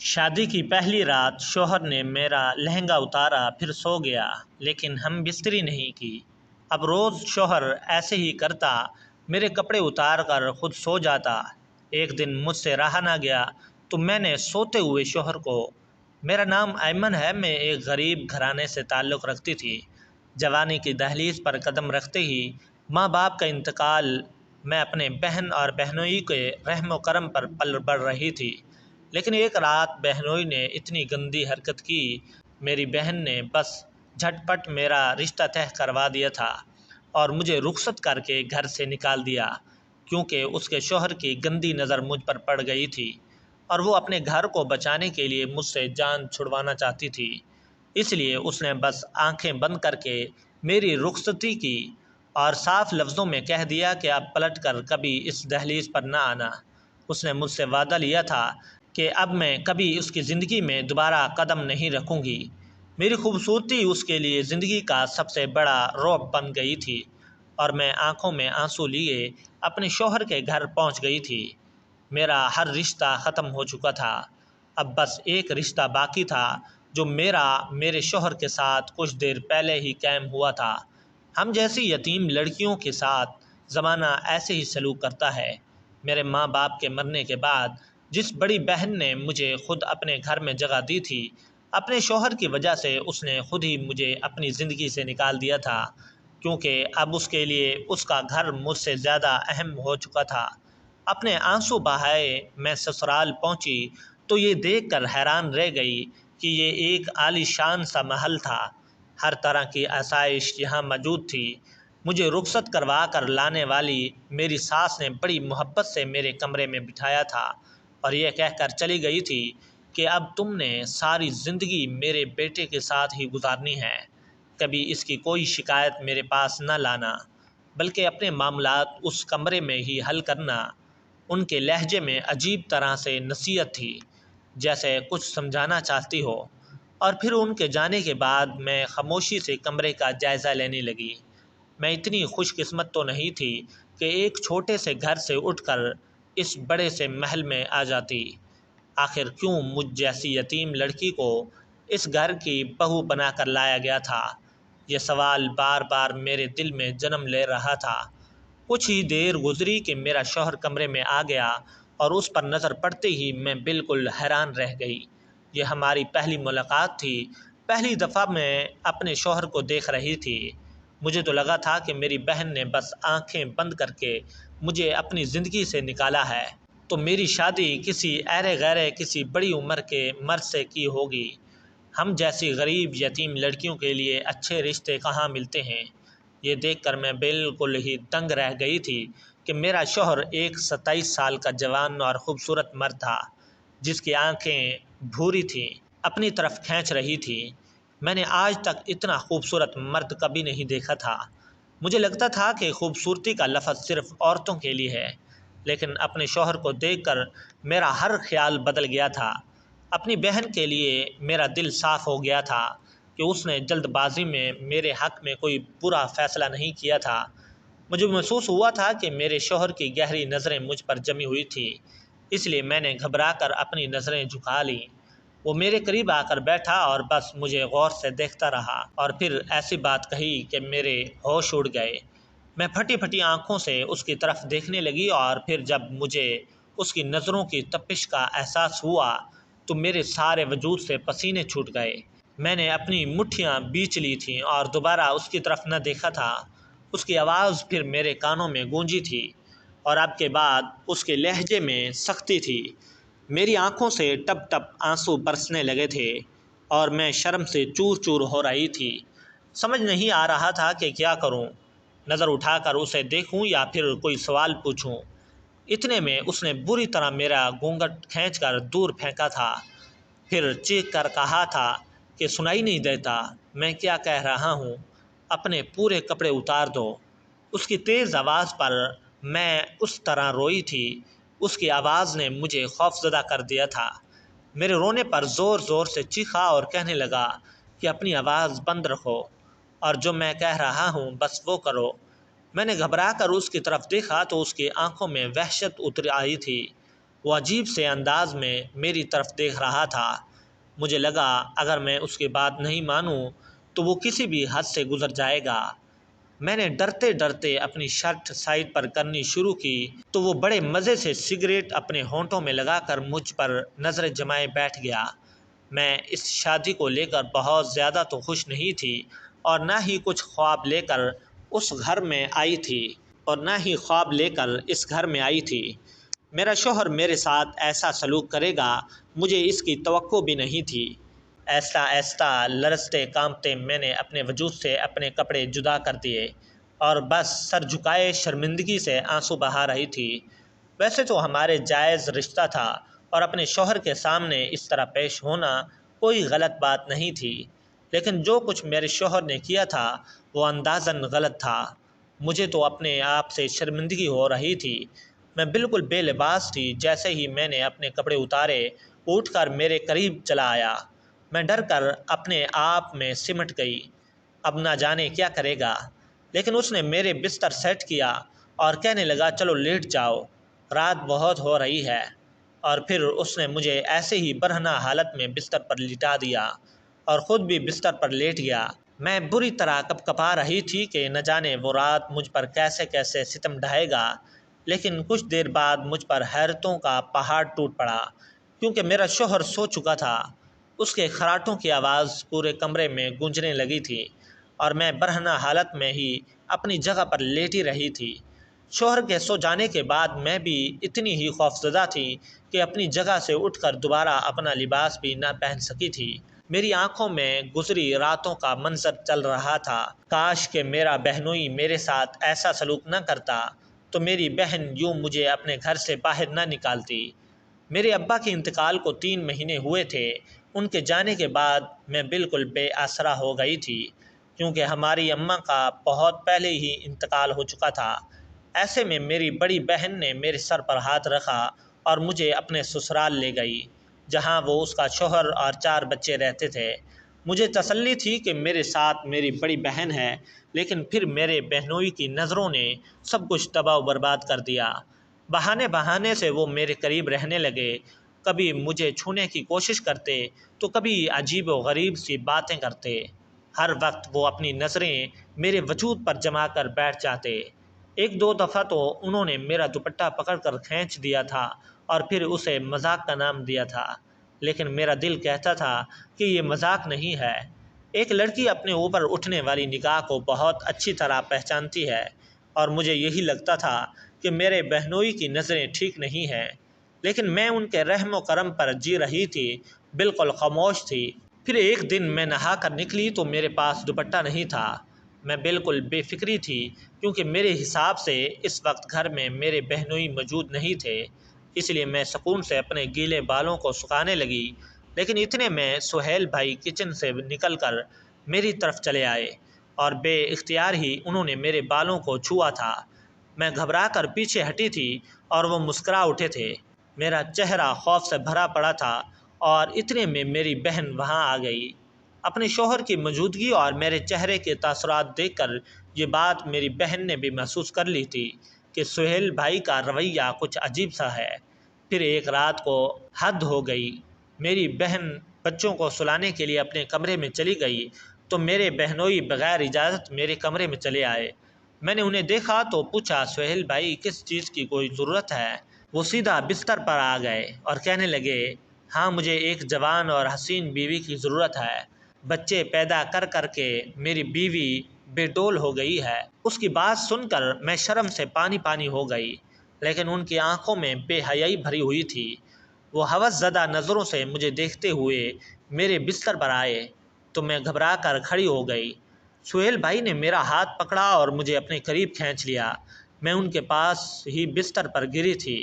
شادی کی پہلی رات شوہر نے میرا لہنگا اتارا پھر سو گیا، لیکن ہم بستری نہیں کی۔ اب روز شوہر ایسے ہی کرتا، میرے کپڑے اتار کر خود سو جاتا۔ ایک دن مجھ سے رہا نہ گیا تو میں نے سوتے ہوئے شوہر کو، میرا نام ایمن ہے، میں ایک غریب گھرانے سے تعلق رکھتی تھی۔ جوانی کی دہلیز پر قدم رکھتے ہی ماں باپ کا انتقال، میں اپنے بہن اور بہنوئی کے رحم و کرم پر پل بڑھ رہی تھی۔ لیکن ایک رات بہنوئی نے اتنی گندی حرکت کی، میری بہن نے بس جھٹ پٹ میرا رشتہ طے کروا دیا تھا اور مجھے رخصت کر کے گھر سے نکال دیا، کیونکہ اس کے شوہر کی گندی نظر مجھ پر پڑ گئی تھی اور وہ اپنے گھر کو بچانے کے لیے مجھ سے جان چھڑوانا چاہتی تھی۔ اس لیے اس نے بس آنکھیں بند کر کے میری رخصتی کی اور صاف لفظوں میں کہہ دیا کہ اب پلٹ کر کبھی اس دہلیز پر نہ آنا۔ اس نے مجھ سے وعدہ لیا تھا کہ اب میں کبھی اس کی زندگی میں دوبارہ قدم نہیں رکھوں گی۔ میری خوبصورتی اس کے لیے زندگی کا سب سے بڑا رعب بن گئی تھی اور میں آنکھوں میں آنسو لیے اپنے شوہر کے گھر پہنچ گئی تھی۔ میرا ہر رشتہ ختم ہو چکا تھا، اب بس ایک رشتہ باقی تھا جو میرے شوہر کے ساتھ کچھ دیر پہلے ہی قائم ہوا تھا۔ ہم جیسی یتیم لڑکیوں کے ساتھ زمانہ ایسے ہی سلوک کرتا ہے۔ میرے ماں باپ کے مرنے کے بعد جس بڑی بہن نے مجھے خود اپنے گھر میں جگہ دی تھی، اپنے شوہر کی وجہ سے اس نے خود ہی مجھے اپنی زندگی سے نکال دیا تھا، کیونکہ اب اس کے لیے اس کا گھر مجھ سے زیادہ اہم ہو چکا تھا۔ اپنے آنسو بہائے میں سسرال پہنچی تو یہ دیکھ کر حیران رہ گئی کہ یہ ایک عالی شان سا محل تھا، ہر طرح کی آسائش یہاں موجود تھی۔ مجھے رخصت کروا کر لانے والی میری ساس نے بڑی محبت سے میرے کمرے میں بٹھایا تھا اور یہ کہہ کر چلی گئی تھی کہ اب تم نے ساری زندگی میرے بیٹے کے ساتھ ہی گزارنی ہے، کبھی اس کی کوئی شکایت میرے پاس نہ لانا، بلکہ اپنے معاملات اس کمرے میں ہی حل کرنا۔ ان کے لہجے میں عجیب طرح سے نصیحت تھی، جیسے کچھ سمجھانا چاہتی ہو۔ اور پھر ان کے جانے کے بعد میں خاموشی سے کمرے کا جائزہ لینے لگی۔ میں اتنی خوش قسمت تو نہیں تھی کہ ایک چھوٹے سے گھر سے اٹھ کر اس بڑے سے محل میں آ جاتی۔ آخر کیوں مجھ جیسی یتیم لڑکی کو اس گھر کی بہو بنا کر لایا گیا تھا؟ یہ سوال بار بار میرے دل میں جنم لے رہا تھا۔ کچھ ہی دیر گزری کہ میرا شوہر کمرے میں آ گیا اور اس پر نظر پڑتے ہی میں بالکل حیران رہ گئی۔ یہ ہماری پہلی ملاقات تھی، پہلی دفعہ میں اپنے شوہر کو دیکھ رہی تھی۔ مجھے تو لگا تھا کہ میری بہن نے بس آنکھیں بند کر کے مجھے اپنی زندگی سے نکالا ہے، تو میری شادی کسی ایرے غیرے کسی بڑی عمر کے مرد سے کی ہوگی۔ ہم جیسی غریب یتیم لڑکیوں کے لیے اچھے رشتے کہاں ملتے ہیں؟ یہ دیکھ کر میں بالکل ہی دنگ رہ گئی تھی کہ میرا شوہر ایک 27 سال کا جوان اور خوبصورت مرد تھا، جس کی آنکھیں بھوری تھیں، اپنی طرف کھینچ رہی تھی۔ میں نے آج تک اتنا خوبصورت مرد کبھی نہیں دیکھا تھا۔ مجھے لگتا تھا کہ خوبصورتی کا لفظ صرف عورتوں کے لیے ہے، لیکن اپنے شوہر کو دیکھ کر میرا ہر خیال بدل گیا تھا۔ اپنی بہن کے لیے میرا دل صاف ہو گیا تھا کہ اس نے جلد بازی میں میرے حق میں کوئی برا فیصلہ نہیں کیا تھا۔ مجھے محسوس ہوا تھا کہ میرے شوہر کی گہری نظریں مجھ پر جمی ہوئی تھیں، اس لیے میں نے گھبرا کر اپنی نظریں جھکا لیں۔ وہ میرے قریب آ کر بیٹھا اور بس مجھے غور سے دیکھتا رہا اور پھر ایسی بات کہی کہ میرے ہوش اڑ گئے۔ میں پھٹی پھٹی آنکھوں سے اس کی طرف دیکھنے لگی اور پھر جب مجھے اس کی نظروں کی تپش کا احساس ہوا تو میرے سارے وجود سے پسینے چھوٹ گئے۔ میں نے اپنی مٹھیاں بیچ لی تھیں اور دوبارہ اس کی طرف نہ دیکھا تھا۔ اس کی آواز پھر میرے کانوں میں گونجی تھی اور اب کے بعد اس کے لہجے میں سختی تھی۔ میری آنکھوں سے ٹپ ٹپ آنسو برسنے لگے تھے اور میں شرم سے چور چور ہو رہی تھی۔ سمجھ نہیں آ رہا تھا کہ کیا کروں، نظر اٹھا کر اسے دیکھوں یا پھر کوئی سوال پوچھوں۔ اتنے میں اس نے بری طرح میرا گھونگھٹ کھینچ کر دور پھینکا تھا، پھر چیخ کر کہا تھا کہ سنائی نہیں دیتا میں کیا کہہ رہا ہوں، اپنے پورے کپڑے اتار دو۔ اس کی تیز آواز پر میں اس طرح روئی تھی، اس کی آواز نے مجھے خوفزدہ کر دیا تھا۔ میرے رونے پر زور زور سے چیخا اور کہنے لگا کہ اپنی آواز بند رکھو اور جو میں کہہ رہا ہوں بس وہ کرو۔ میں نے گھبرا کر اس کی طرف دیکھا تو اس کی آنکھوں میں وحشت اتر آئی تھی۔ وہ عجیب سے انداز میں میری طرف دیکھ رہا تھا۔ مجھے لگا اگر میں اس کی بات نہیں مانوں تو وہ کسی بھی حد سے گزر جائے گا۔ میں نے ڈرتے ڈرتے اپنی شرٹ سائڈ پر کرنی شروع کی تو وہ بڑے مزے سے سگریٹ اپنے ہونٹوں میں لگا کر مجھ پر نظر جمائے بیٹھ گیا۔ میں اس شادی کو لے کر بہت زیادہ تو خوش نہیں تھی اور نہ ہی کچھ خواب لے کر اس گھر میں آئی تھی اور نہ ہی خواب لے کر اس گھر میں آئی تھی۔ میرا شوہر میرے ساتھ ایسا سلوک کرے گا مجھے اس کی توقع بھی نہیں تھی۔ آہستہ آہستہ لرزتے کانپتے میں نے اپنے وجود سے اپنے کپڑے جدا کر دیے اور بس سر جھکائے شرمندگی سے آنسو بہا رہی تھی۔ ویسے تو ہمارے جائز رشتہ تھا اور اپنے شوہر کے سامنے اس طرح پیش ہونا کوئی غلط بات نہیں تھی، لیکن جو کچھ میرے شوہر نے کیا تھا وہ اندازاً غلط تھا۔ مجھے تو اپنے آپ سے شرمندگی ہو رہی تھی۔ میں بالکل بے لباس تھی۔ جیسے ہی میں نے اپنے کپڑے اتارے وہ اٹھ کر میرے قریب چلا آیا۔ میں ڈر کر اپنے آپ میں سمٹ گئی، اب نہ جانے کیا کرے گا، لیکن اس نے میرے بستر سیٹ کیا اور کہنے لگا چلو لیٹ جاؤ، رات بہت ہو رہی ہے۔ اور پھر اس نے مجھے ایسے ہی برہنہ حالت میں بستر پر لٹا دیا اور خود بھی بستر پر لیٹ گیا۔ میں بری طرح کپ کپا رہی تھی کہ نہ جانے وہ رات مجھ پر کیسے کیسے ستم ڈھائے گا، لیکن کچھ دیر بعد مجھ پر حیرتوں کا پہاڑ ٹوٹ پڑا، کیونکہ میرا شوہر سو چکا تھا۔ اس کے خراٹوں کی آواز پورے کمرے میں گونجنے لگی تھی اور میں برہنہ حالت میں ہی اپنی جگہ پر لیٹی رہی تھی۔ شوہر کے سو جانے کے بعد میں بھی اتنی ہی خوفزدہ تھی کہ اپنی جگہ سے اٹھ کر دوبارہ اپنا لباس بھی نہ پہن سکی تھی۔ میری آنکھوں میں گزری راتوں کا منظر چل رہا تھا۔ کاش کہ میرا بہنوئی میرے ساتھ ایسا سلوک نہ کرتا تو میری بہن یوں مجھے اپنے گھر سے باہر نہ نکالتی۔ میرے ابا کے انتقال کو 3 مہینے ہوئے تھے۔ ان کے جانے کے بعد میں بالکل بے آسرا ہو گئی تھی، کیونکہ ہماری اماں کا بہت پہلے ہی انتقال ہو چکا تھا۔ ایسے میں میری بڑی بہن نے میرے سر پر ہاتھ رکھا اور مجھے اپنے سسرال لے گئی، جہاں وہ اس کا شوہر اور 4 بچے رہتے تھے۔ مجھے تسلی تھی کہ میرے ساتھ میری بڑی بہن ہے، لیکن پھر میرے بہنوئی کی نظروں نے سب کچھ تباہ و برباد کر دیا۔ بہانے بہانے سے وہ میرے قریب رہنے لگے، کبھی مجھے چھونے کی کوشش کرتے تو کبھی عجیب و غریب سی باتیں کرتے۔ ہر وقت وہ اپنی نظریں میرے وجود پر جما کر بیٹھ جاتے۔ ایک دو دفعہ تو انہوں نے میرا دوپٹہ پکڑ کر کھینچ دیا تھا اور پھر اسے مذاق کا نام دیا تھا، لیکن میرا دل کہتا تھا کہ یہ مذاق نہیں ہے۔ ایک لڑکی اپنے اوپر اٹھنے والی نگاہ کو بہت اچھی طرح پہچانتی ہے، اور مجھے یہی لگتا تھا کہ میرے بہنوئی کی نظریں ٹھیک نہیں ہیں، لیکن میں ان کے رحم و کرم پر جی رہی تھی، بالکل خاموش تھی۔ پھر ایک دن میں نہا کر نکلی تو میرے پاس دوپٹہ نہیں تھا۔ میں بالکل بے فکری تھی، کیونکہ میرے حساب سے اس وقت گھر میں میرے بہنوئی موجود نہیں تھے، اس لیے میں سکون سے اپنے گیلے بالوں کو سکھانے لگی۔ لیکن اتنے میں سہیل بھائی کچن سے نکل کر میری طرف چلے آئے اور بے اختیار ہی انہوں نے میرے بالوں کو چھوا تھا۔ میں گھبرا کر پیچھے ہٹی تھی اور وہ مسکرا اٹھے تھے۔ میرا چہرہ خوف سے بھرا پڑا تھا اور اتنے میں میری بہن وہاں آ گئی۔ اپنے شوہر کی موجودگی اور میرے چہرے کے تاثرات دیکھ کر یہ بات میری بہن نے بھی محسوس کر لی تھی کہ سہیل بھائی کا رویہ کچھ عجیب سا ہے۔ پھر ایک رات کو حد ہو گئی۔ میری بہن بچوں کو سلانے کے لیے اپنے کمرے میں چلی گئی تو میرے بہنوئی بغیر اجازت میرے کمرے میں چلے آئے۔ میں نے انہیں دیکھا تو پوچھا سہیل بھائی کس چیز کی کوئی ضرورت ہے؟ وہ سیدھا بستر پر آ گئے اور کہنے لگے ہاں مجھے ایک جوان اور حسین بیوی کی ضرورت ہے۔ بچے پیدا کر کر کے میری بیوی بے ڈول ہو گئی ہے۔ اس کی بات سن کر میں شرم سے پانی پانی ہو گئی، لیکن ان کی آنکھوں میں بے حیائی بھری ہوئی تھی۔ وہ ہوس زدہ نظروں سے مجھے دیکھتے ہوئے میرے بستر پر آئے تو میں گھبرا کر کھڑی ہو گئی۔ سہیل بھائی نے میرا ہاتھ پکڑا اور مجھے اپنے قریب کھینچ لیا۔ میں ان کے پاس ہی بستر پر گری تھی۔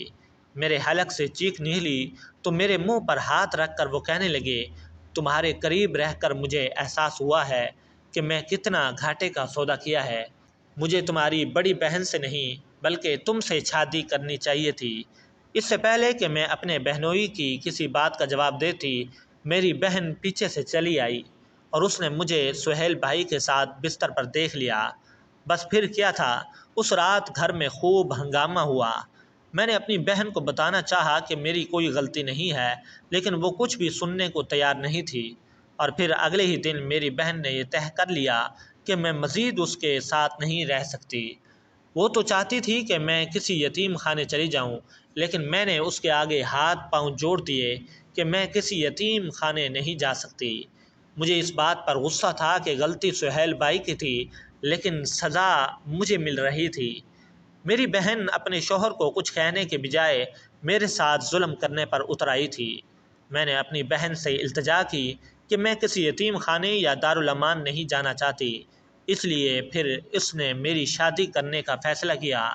میرے حلق سے چیخ نکلی تو میرے منہ پر ہاتھ رکھ کر وہ کہنے لگے تمہارے قریب رہ کر مجھے احساس ہوا ہے کہ میں کتنا گھاٹے کا سودا کیا ہے۔ مجھے تمہاری بڑی بہن سے نہیں بلکہ تم سے شادی کرنی چاہیے تھی۔ اس سے پہلے کہ میں اپنے بہنوئی کی کسی بات کا جواب دیتی میری بہن پیچھے سے چلی آئی اور اس نے مجھے سہیل بھائی کے ساتھ بستر پر دیکھ لیا۔ بس پھر کیا تھا، اس رات گھر میں خوب ہنگامہ ہوا۔ میں نے اپنی بہن کو بتانا چاہا کہ میری کوئی غلطی نہیں ہے، لیکن وہ کچھ بھی سننے کو تیار نہیں تھی۔ اور پھر اگلے ہی دن میری بہن نے یہ طے کر لیا کہ میں مزید اس کے ساتھ نہیں رہ سکتی۔ وہ تو چاہتی تھی کہ میں کسی یتیم خانے چلی جاؤں، لیکن میں نے اس کے آگے ہاتھ پاؤں جوڑ دیے کہ میں کسی یتیم خانے نہیں جا سکتی۔ مجھے اس بات پر غصہ تھا کہ غلطی سہیل بھائی کی تھی، لیکن سزا مجھے مل رہی تھی۔ میری بہن اپنے شوہر کو کچھ کہنے کے بجائے میرے ساتھ ظلم کرنے پر اتر آئی تھی۔ میں نے اپنی بہن سے التجا کی کہ میں کسی یتیم خانے یا دارالامان نہیں جانا چاہتی۔ اس لیے پھر اس نے میری شادی کرنے کا فیصلہ کیا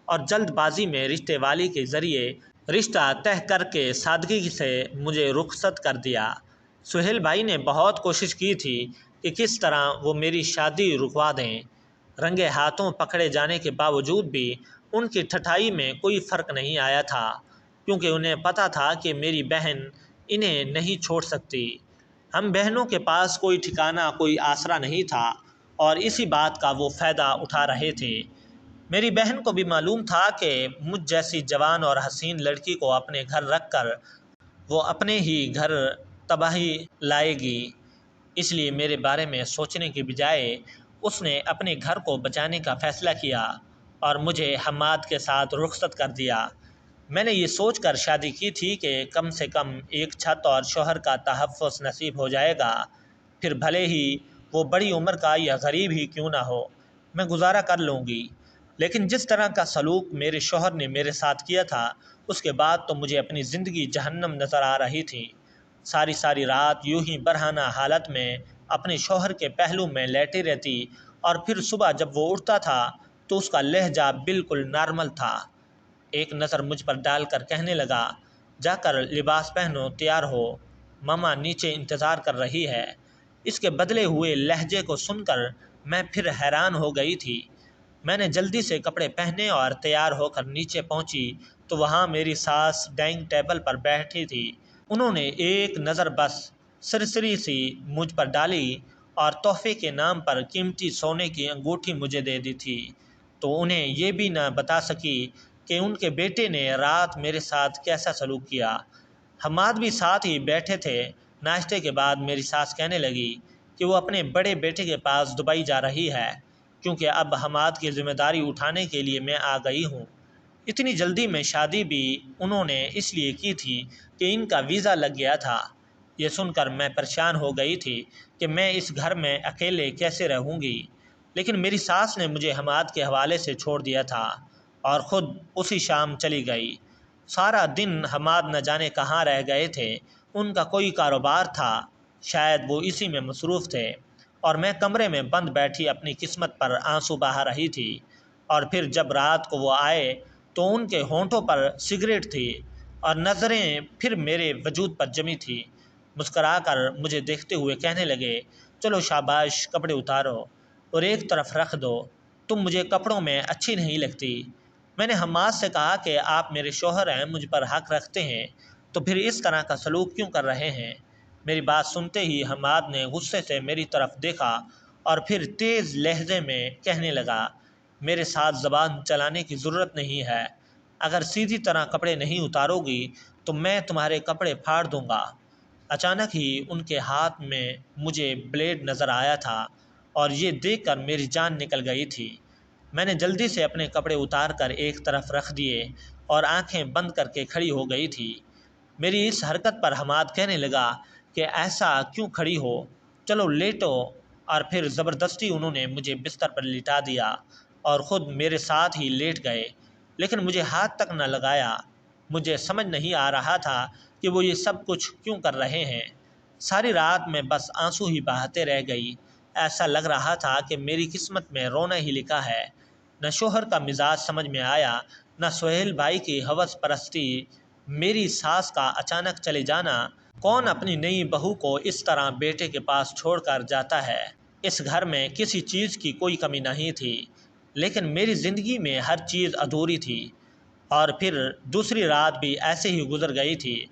اور جلد بازی میں رشتے والی کے ذریعے رشتہ طے کر کے سادگی سے مجھے رخصت کر دیا۔ سہیل بھائی نے بہت کوشش کی تھی کہ کس طرح وہ میری شادی رکوا دیں۔ رنگے ہاتھوں پکڑے جانے کے باوجود بھی ان کی ٹھٹائی میں کوئی فرق نہیں آیا تھا، کیونکہ انہیں پتہ تھا کہ میری بہن انہیں نہیں چھوڑ سکتی۔ ہم بہنوں کے پاس کوئی ٹھکانہ، کوئی آسرا نہیں تھا، اور اسی بات کا وہ فائدہ اٹھا رہے تھے۔ میری بہن کو بھی معلوم تھا کہ مجھ جیسی جوان اور حسین لڑکی کو اپنے گھر رکھ کر وہ اپنے ہی گھر تباہی لائے گی۔ اس لیے میرے بارے میں سوچنے کے بجائے اس نے اپنے گھر کو بچانے کا فیصلہ کیا اور مجھے حماد کے ساتھ رخصت کر دیا۔ میں نے یہ سوچ کر شادی کی تھی کہ کم سے کم ایک چھت اور شوہر کا تحفظ نصیب ہو جائے گا، پھر بھلے ہی وہ بڑی عمر کا یا غریب ہی کیوں نہ ہو، میں گزارا کر لوں گی۔ لیکن جس طرح کا سلوک میرے شوہر نے میرے ساتھ کیا تھا، اس کے بعد تو مجھے اپنی زندگی جہنم نظر آ رہی تھی۔ ساری ساری رات یوں ہی برہنہ حالت میں اپنے شوہر کے پہلو میں لیٹی رہتی، اور پھر صبح جب وہ اٹھتا تھا تو اس کا لہجہ بالکل نارمل تھا۔ ایک نظر مجھ پر ڈال کر کہنے لگا، جا کر لباس پہنو، تیار ہو، ماما نیچے انتظار کر رہی ہے۔ اس کے بدلے ہوئے لہجے کو سن کر میں پھر حیران ہو گئی تھی۔ میں نے جلدی سے کپڑے پہنے اور تیار ہو کر نیچے پہنچی تو وہاں میری ساس ڈائننگ ٹیبل پر بیٹھی تھی۔ انہوں نے ایک نظر بس سرسری سی مجھ پر ڈالی اور تحفے کے نام پر قیمتی سونے کی انگوٹھی مجھے دے دی تھی، تو انہیں یہ بھی نہ بتا سکی کہ ان کے بیٹے نے رات میرے ساتھ کیسا سلوک کیا۔ حماد بھی ساتھ ہی بیٹھے تھے۔ ناشتے کے بعد میری ساس کہنے لگی کہ وہ اپنے بڑے بیٹے کے پاس دبئی جا رہی ہے، کیونکہ اب حماد کی ذمہ داری اٹھانے کے لیے میں آ گئی ہوں۔ اتنی جلدی میں شادی بھی انہوں نے اس لیے کی تھی کہ ان کا ویزا لگ گیا تھا۔ یہ سن کر میں پریشان ہو گئی تھی کہ میں اس گھر میں اکیلے کیسے رہوں گی، لیکن میری ساس نے مجھے حماد کے حوالے سے چھوڑ دیا تھا اور خود اسی شام چلی گئی۔ سارا دن حماد نہ جانے کہاں رہ گئے تھے، ان کا کوئی کاروبار تھا، شاید وہ اسی میں مصروف تھے، اور میں کمرے میں بند بیٹھی اپنی قسمت پر آنسو بہا رہی تھی۔ اور پھر جب رات کو وہ آئے تو ان کے ہونٹوں پر سگریٹ تھی اور نظریں پھر میرے وجود پر جمی تھی۔ مسکرا کر مجھے دیکھتے ہوئے کہنے لگے، چلو شاباش، کپڑے اتارو اور ایک طرف رکھ دو، تم مجھے کپڑوں میں اچھی نہیں لگتی۔ میں نے حماد سے کہا کہ آپ میرے شوہر ہیں، مجھ پر حق رکھتے ہیں، تو پھر اس طرح کا سلوک کیوں کر رہے ہیں؟ میری بات سنتے ہی حماد نے غصے سے میری طرف دیکھا اور پھر تیز لہجے میں کہنے لگا، میرے ساتھ زبان چلانے کی ضرورت نہیں ہے۔ اگر سیدھی طرح کپڑے نہیں اتارو گی تو میں تمہارے کپڑے پھاڑ دوں گا۔ اچانک ہی ان کے ہاتھ میں مجھے بلیڈ نظر آیا تھا اور یہ دیکھ کر میری جان نکل گئی تھی۔ میں نے جلدی سے اپنے کپڑے اتار کر ایک طرف رکھ دیے اور آنکھیں بند کر کے کھڑی ہو گئی تھی۔ میری اس حرکت پر حماد کہنے لگا کہ ایسا کیوں کھڑی ہو، چلو لیٹو، اور پھر زبردستی انہوں نے مجھے بستر پر لٹا دیا اور خود میرے ساتھ ہی لیٹ گئے، لیکن مجھے ہاتھ تک نہ لگایا۔ مجھے سمجھ نہیں آ رہا تھا کہ وہ یہ سب کچھ کیوں کر رہے ہیں۔ ساری رات میں بس آنسو ہی بہاتے رہ گئی۔ ایسا لگ رہا تھا کہ میری قسمت میں رونا ہی لکھا ہے۔ نہ شوہر کا مزاج سمجھ میں آیا، نہ سہیل بھائی کی ہوس پرستی، میری ساس کا اچانک چلے جانا۔ کون اپنی نئی بہو کو اس طرح بیٹے کے پاس چھوڑ کر جاتا ہے؟ اس گھر میں کسی چیز کی کوئی کمی نہیں تھی، لیکن میری زندگی میں ہر چیز ادھوری تھی۔ اور پھر دوسری رات بھی ایسے ہی گزر گئی تھی۔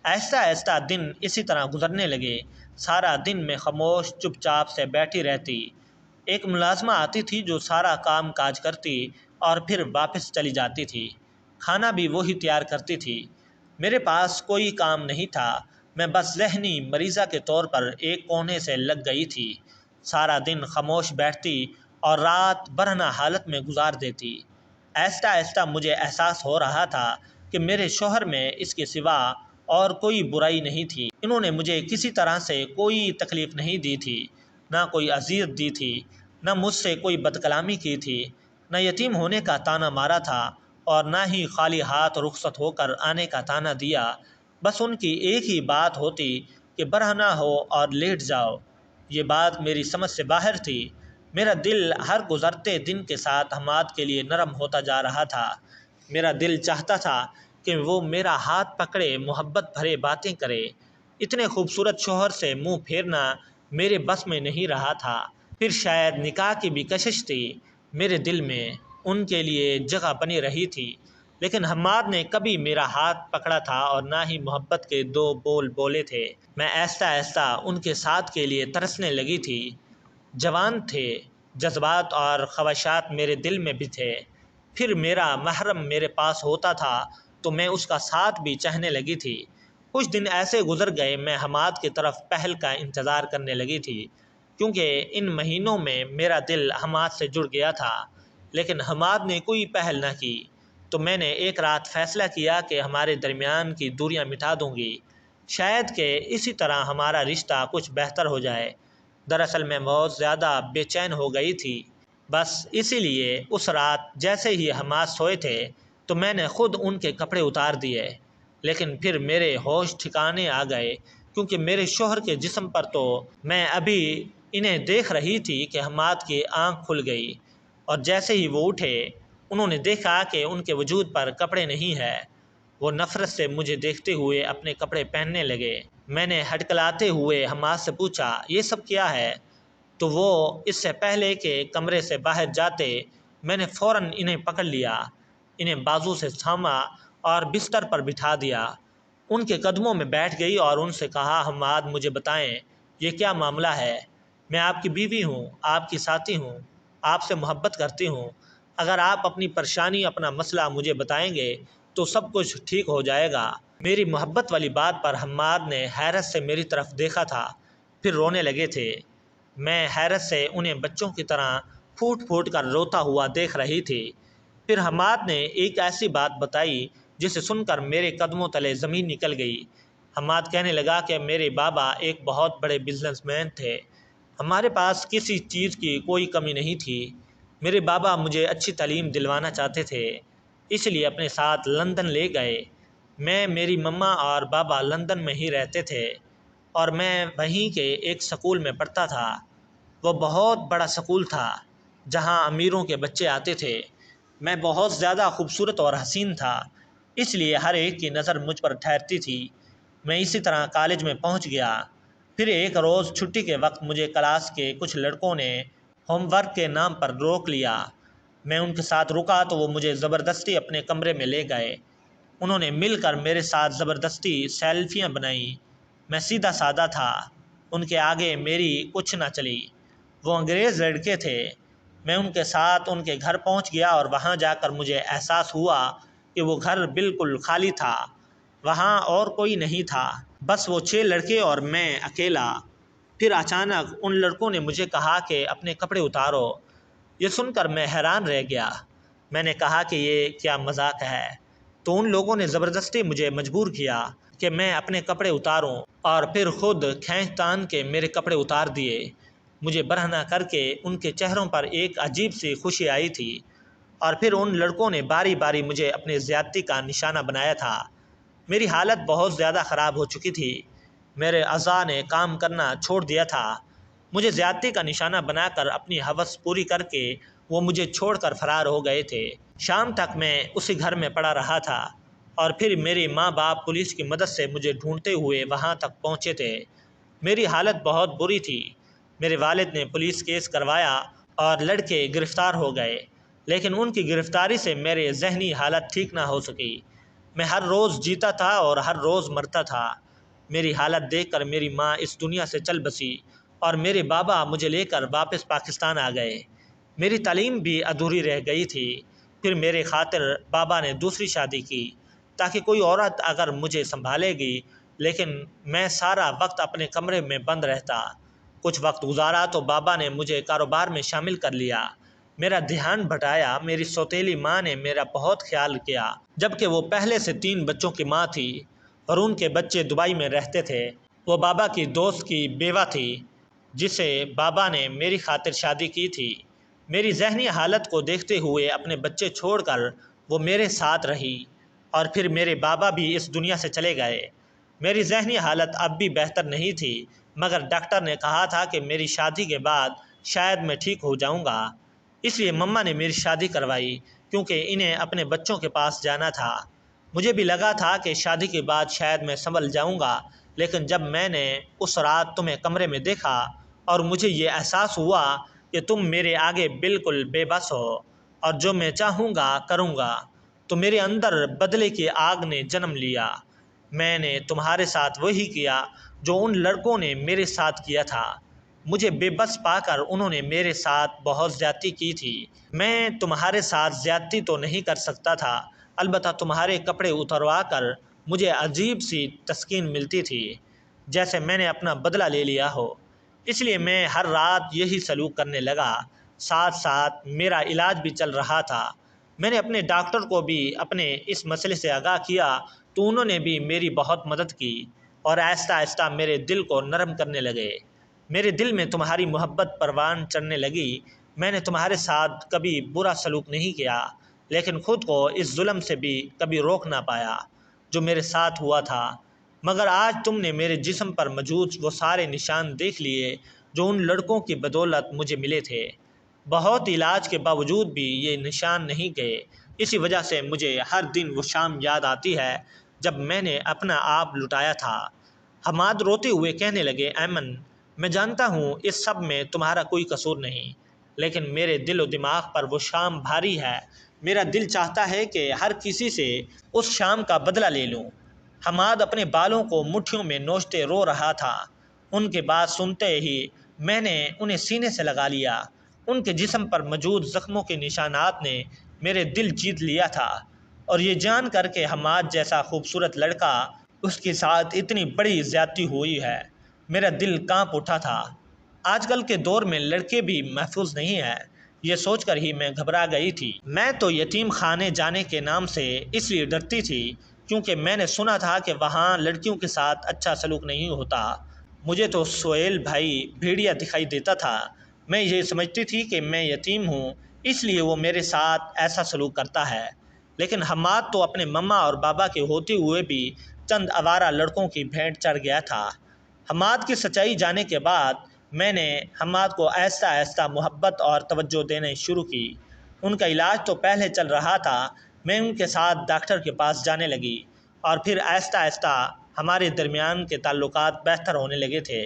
آہستہ آہستہ دن اسی طرح گزرنے لگے۔ سارا دن میں خاموش چپ چاپ سے بیٹھی رہتی۔ ایک ملازمہ آتی تھی جو سارا کام کاج کرتی اور پھر واپس چلی جاتی تھی۔ کھانا بھی وہی تیار کرتی تھی۔ میرے پاس کوئی کام نہیں تھا، میں بس ذہنی مریضہ کے طور پر ایک کونے سے لگ گئی تھی۔ سارا دن خاموش بیٹھتی اور رات برہنہ حالت میں گزار دیتی۔ آہستہ آہستہ مجھے احساس ہو رہا تھا کہ میرے شوہر میں اس کے سوا اور کوئی برائی نہیں تھی۔ انہوں نے مجھے کسی طرح سے کوئی تکلیف نہیں دی تھی، نہ کوئی اذیت دی تھی، نہ مجھ سے کوئی بدکلامی کی تھی، نہ یتیم ہونے کا طعنہ مارا تھا اور نہ ہی خالی ہاتھ رخصت ہو کر آنے کا طعنہ دیا۔ بس ان کی ایک ہی بات ہوتی کہ برہنہ ہو اور لیٹ جاؤ۔ یہ بات میری سمجھ سے باہر تھی۔ میرا دل ہر گزرتے دن کے ساتھ حماد کے لیے نرم ہوتا جا رہا تھا۔ میرا دل چاہتا تھا کہ وہ میرا ہاتھ پکڑے، محبت بھرے باتیں کرے۔ اتنے خوبصورت شوہر سے منہ پھیرنا میرے بس میں نہیں رہا تھا۔ پھر شاید نکاح کی بھی کشش تھی، میرے دل میں ان کے لیے جگہ بنی رہی تھی، لیکن حماد نے کبھی میرا ہاتھ پکڑا تھا اور نہ ہی محبت کے دو بول بولے تھے۔ میں آہستہ آہستہ ان کے ساتھ کے لیے ترسنے لگی تھی۔ جوان تھے، جذبات اور خواہشات میرے دل میں بھی تھے۔ پھر میرا محرم میرے پاس ہوتا تھا تو میں اس کا ساتھ بھی چاہنے لگی تھی۔ کچھ دن ایسے گزر گئے، میں حماد کی طرف پہل کا انتظار کرنے لگی تھی، کیونکہ ان مہینوں میں میرا دل حماد سے جڑ گیا تھا، لیکن حماد نے کوئی پہل نہ کی۔ تو میں نے ایک رات فیصلہ کیا کہ ہمارے درمیان کی دوریاں مٹا دوں گی، شاید کہ اسی طرح ہمارا رشتہ کچھ بہتر ہو جائے۔ دراصل میں بہت زیادہ بے چین ہو گئی تھی، بس اسی لیے اس رات جیسے ہی حماد سوئے تھے تو میں نے خود ان کے کپڑے اتار دیے، لیکن پھر میرے ہوش ٹھکانے آ گئے، کیونکہ میرے شوہر کے جسم پر تو میں ابھی انہیں دیکھ رہی تھی کہ حماد کی آنکھ کھل گئی، اور جیسے ہی وہ اٹھے انہوں نے دیکھا کہ ان کے وجود پر کپڑے نہیں ہے۔ وہ نفرت سے مجھے دیکھتے ہوئے اپنے کپڑے پہننے لگے۔ میں نے ہٹکلاتے ہوئے حماد سے پوچھا، یہ سب کیا ہے؟ تو وہ اس سے پہلے کہ کمرے سے باہر جاتے، میں نے فوراً انہیں پکڑ لیا، انہیں بازو سے تھاما اور بستر پر بٹھا دیا۔ ان کے قدموں میں بیٹھ گئی اور ان سے کہا، حماد مجھے بتائیں یہ کیا معاملہ ہے؟ میں آپ کی بیوی ہوں، آپ کی ساتھی ہوں، آپ سے محبت کرتی ہوں۔ اگر آپ اپنی پریشانی، اپنا مسئلہ مجھے بتائیں گے تو سب کچھ ٹھیک ہو جائے گا۔ میری محبت والی بات پر حماد نے حیرت سے میری طرف دیکھا تھا، پھر رونے لگے تھے۔ میں حیرت سے انہیں بچوں کی طرح پھوٹ پھوٹ کر روتا ہوا دیکھ رہی تھی۔ پھر حماد نے ایک ایسی بات بتائی جسے سن کر میرے قدموں تلے زمین نکل گئی۔ حماد کہنے لگا کہ میرے بابا ایک بہت بڑے بزنس مین تھے، ہمارے پاس کسی چیز کی کوئی کمی نہیں تھی۔ میرے بابا مجھے اچھی تعلیم دلوانا چاہتے تھے، اس لیے اپنے ساتھ لندن لے گئے۔ میں، میری مما اور بابا لندن میں ہی رہتے تھے اور میں وہیں کے ایک سکول میں پڑھتا تھا۔ وہ بہت بڑا سکول تھا جہاں امیروں کے بچے آتے تھے۔ میں بہت زیادہ خوبصورت اور حسین تھا، اس لیے ہر ایک کی نظر مجھ پر ٹھہرتی تھی۔ میں اسی طرح کالج میں پہنچ گیا۔ پھر ایک روز چھٹی کے وقت مجھے کلاس کے کچھ لڑکوں نے ہوم ورک کے نام پر روک لیا۔ میں ان کے ساتھ رکا تو وہ مجھے زبردستی اپنے کمرے میں لے گئے۔ انہوں نے مل کر میرے ساتھ زبردستی سیلفیاں بنائیں۔ میں سیدھا سادہ تھا، ان کے آگے میری کچھ نہ چلی۔ وہ انگریز لڑکے تھے۔ میں ان کے ساتھ ان کے گھر پہنچ گیا اور وہاں جا کر مجھے احساس ہوا کہ وہ گھر بالکل خالی تھا، وہاں اور کوئی نہیں تھا، بس وہ 6 لڑکے اور میں اکیلا۔ پھر اچانک ان لڑکوں نے مجھے کہا کہ اپنے کپڑے اتارو۔ یہ سن کر میں حیران رہ گیا۔ میں نے کہا کہ یہ کیا مذاق ہے؟ تو ان لوگوں نے زبردستی مجھے مجبور کیا کہ میں اپنے کپڑے اتاروں، اور پھر خود کھینچ تان کے میرے کپڑے اتار دیے۔ مجھے برہنہ کر کے ان کے چہروں پر ایک عجیب سی خوشی آئی تھی، اور پھر ان لڑکوں نے باری باری مجھے اپنے زیادتی کا نشانہ بنایا تھا۔ میری حالت بہت زیادہ خراب ہو چکی تھی، میرے اعضاء نے کام کرنا چھوڑ دیا تھا۔ مجھے زیادتی کا نشانہ بنا کر اپنی ہوس پوری کر کے وہ مجھے چھوڑ کر فرار ہو گئے تھے۔ شام تک میں اسی گھر میں پڑا رہا تھا، اور پھر میری ماں باپ پولیس کی مدد سے مجھے ڈھونڈتے ہوئے وہاں تک پہنچے تھے۔ میری حالت بہت بری تھی۔ میرے والد نے پولیس کیس کروایا اور لڑکے گرفتار ہو گئے، لیکن ان کی گرفتاری سے میرے ذہنی حالت ٹھیک نہ ہو سکی۔ میں ہر روز جیتا تھا اور ہر روز مرتا تھا۔ میری حالت دیکھ کر میری ماں اس دنیا سے چل بسی اور میرے بابا مجھے لے کر واپس پاکستان آ گئے۔ میری تعلیم بھی ادھوری رہ گئی تھی۔ پھر میرے خاطر بابا نے دوسری شادی کی تاکہ کوئی عورت اگر مجھے سنبھالے گی، لیکن میں سارا وقت اپنے کمرے میں بند رہتا۔ کچھ وقت گزارا تو بابا نے مجھے کاروبار میں شامل کر لیا۔ میرا دھیان بٹایا۔ میری سوتیلی ماں نے میرا بہت خیال کیا، جبکہ وہ پہلے سے 3 بچوں کی ماں تھی اور ان کے بچے دبئی میں رہتے تھے۔ وہ بابا کی دوست کی بیوہ تھی جسے بابا نے میری خاطر شادی کی تھی۔ میری ذہنی حالت کو دیکھتے ہوئے اپنے بچے چھوڑ کر وہ میرے ساتھ رہی، اور پھر میرے بابا بھی اس دنیا سے چلے گئے۔ میری ذہنی حالت اب بھی بہتر نہیں تھی، مگر ڈاکٹر نے کہا تھا کہ میری شادی کے بعد شاید میں ٹھیک ہو جاؤں گا۔ اس لیے مما نے میری شادی کروائی، کیونکہ انہیں اپنے بچوں کے پاس جانا تھا۔ مجھے بھی لگا تھا کہ شادی کے بعد شاید میں سنبھل جاؤں گا، لیکن جب میں نے اس رات تمہیں کمرے میں دیکھا اور مجھے یہ احساس ہوا کہ تم میرے آگے بالکل بے بس ہو اور جو میں چاہوں گا کروں گا، تو میرے اندر بدلے کی آگ نے جنم لیا۔ میں نے تمہارے ساتھ وہی کیا جو ان لڑکوں نے میرے ساتھ کیا تھا۔ مجھے بے بس پا کر انہوں نے میرے ساتھ بہت زیادتی کی تھی۔ میں تمہارے ساتھ زیادتی تو نہیں کر سکتا تھا، البتہ تمہارے کپڑے اتروا کر مجھے عجیب سی تسکین ملتی تھی، جیسے میں نے اپنا بدلہ لے لیا ہو۔ اس لیے میں ہر رات یہی سلوک کرنے لگا۔ ساتھ ساتھ میرا علاج بھی چل رہا تھا۔ میں نے اپنے ڈاکٹر کو بھی اپنے اس مسئلے سے آگاہ کیا تو انہوں نے بھی میری بہت مدد کی اور آہستہ آہستہ میرے دل کو نرم کرنے لگے۔ میرے دل میں تمہاری محبت پروان چڑھنے لگی۔ میں نے تمہارے ساتھ کبھی برا سلوک نہیں کیا، لیکن خود کو اس ظلم سے بھی کبھی روک نہ پایا جو میرے ساتھ ہوا تھا۔ مگر آج تم نے میرے جسم پر موجود وہ سارے نشان دیکھ لیے جو ان لڑکوں کی بدولت مجھے ملے تھے۔ بہت علاج کے باوجود بھی یہ نشان نہیں گئے۔ اسی وجہ سے مجھے ہر دن وہ شام یاد آتی ہے جب میں نے اپنا آپ لٹایا تھا۔ حماد روتے ہوئے کہنے لگے، ایمن، میں جانتا ہوں اس سب میں تمہارا کوئی قصور نہیں، لیکن میرے دل و دماغ پر وہ شام بھاری ہے۔ میرا دل چاہتا ہے کہ ہر کسی سے اس شام کا بدلہ لے لوں۔ حماد اپنے بالوں کو مٹھیوں میں نوچتے رو رہا تھا۔ ان کی بات سنتے ہی میں نے انہیں سینے سے لگا لیا۔ ان کے جسم پر موجود زخموں کے نشانات نے میرے دل جیت لیا تھا، اور یہ جان کر کہ حماد جیسا خوبصورت لڑکا اس کے ساتھ اتنی بڑی زیادتی ہوئی ہے، میرا دل کانپ اٹھا تھا۔ آج کل کے دور میں لڑکے بھی محفوظ نہیں ہیں، یہ سوچ کر ہی میں گھبرا گئی تھی۔ میں تو یتیم خانے جانے کے نام سے اس لیے ڈرتی تھی کیونکہ میں نے سنا تھا کہ وہاں لڑکیوں کے ساتھ اچھا سلوک نہیں ہوتا۔ مجھے تو سہیل بھائی بھیڑیا دکھائی دیتا تھا۔ میں یہ سمجھتی تھی کہ میں یتیم ہوں، اس لیے وہ میرے ساتھ ایسا سلوک کرتا ہے، لیکن حماد تو اپنے مما اور بابا کے ہوتے ہوئے بھی چند آوارہ لڑکوں کی بھیڑ چڑھ گیا تھا۔ حماد کی سچائی جانے کے بعد میں نے حماد کو آہستہ آہستہ محبت اور توجہ دینے شروع کی۔ ان کا علاج تو پہلے چل رہا تھا، میں ان کے ساتھ ڈاکٹر کے پاس جانے لگی، اور پھر آہستہ آہستہ ہمارے درمیان کے تعلقات بہتر ہونے لگے تھے۔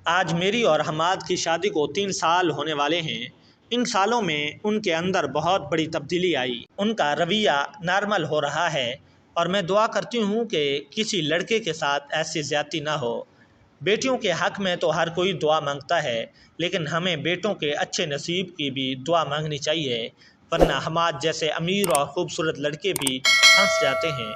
آج میری اور حماد کی شادی کو 3 سال ہونے والے ہیں۔ ان سالوں میں ان کے اندر بہت بڑی تبدیلی آئی۔ ان کا رویہ نارمل ہو رہا ہے، اور میں دعا کرتی ہوں کہ کسی لڑکے کے ساتھ ایسی زیادتی نہ ہو۔ بیٹیوں کے حق میں تو ہر کوئی دعا مانگتا ہے، لیکن ہمیں بیٹوں کے اچھے نصیب کی بھی دعا مانگنی چاہیے، ورنہ حماد جیسے امیر اور خوبصورت لڑکے بھی پھنس جاتے ہیں۔